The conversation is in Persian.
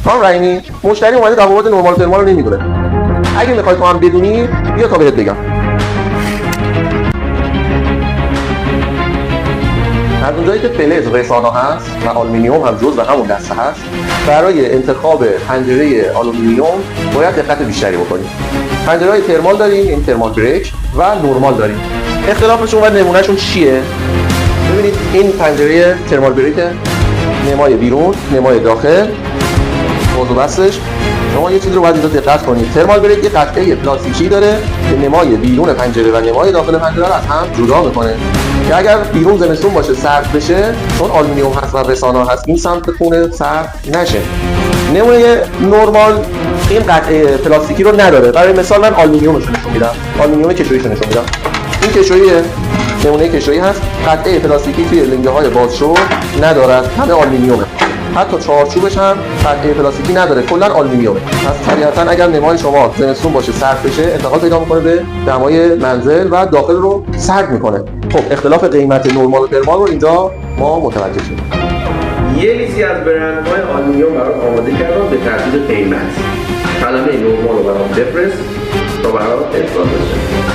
خانم رحیمی مشتری اومده تفاوت نرمال ترمال رو نمیدونه. اگه میخوای تو هم بدونی بیا تا بهت بگم. از اونجایی که فلز رسانه هست و آلومینیوم هم جزو همون دسته هست، برای انتخاب پنجره آلومینیوم باید دقت بیشتری بکنیم. پنجره‌های ترمال داریم، این ترمال بریک و نورمال داریم. اختلافشون و نمونهشون چیه؟ ببینید این پنجره ترمال بریک، نمای بیرون، نمای داخل، باز و بستش. شما یه چیزی رو باید اینجا دقت کنید. ترمال بریک یه قطعه پلاستیکی داره که نمای بیرون پنجره و نمای داخل پنجره رو از هم جدا میکنه که اگر بیرون زمستون باشه سرد بشه، چون آلومینیوم هست و رسانه هست، این سمت خونه سرد نشه. نمونه نورمال این قطعه پلاستیکی رو نداره. برای مثال من آلومینیومش نشون میدم. آلومینیوم کشوییش نشون میدم. این کشوییه، نمونه کشویی هست. قطعه پلاستیکی توی لنگه‌های بازشو نداره، همه آلومینیومه. حتی چارچوبش هم قطعه پلاستیکی نداره، کلا آلومینیومه. پس طبیعتاً اگر نمای شما زمستون باشه سرد بشه، انتقال پیدا میکنه به دمای منزل و داخل رو سرد میکنه. خب اختلاف قیمت نورمال و ترمال رو اینجا ما متوجه شدیم. یه لیستی از برندهای آلومینیوم برات آماده کردم به ترتیب قیمت. کلمه نورمال رو برام بفرست تا برات ارسال بشه.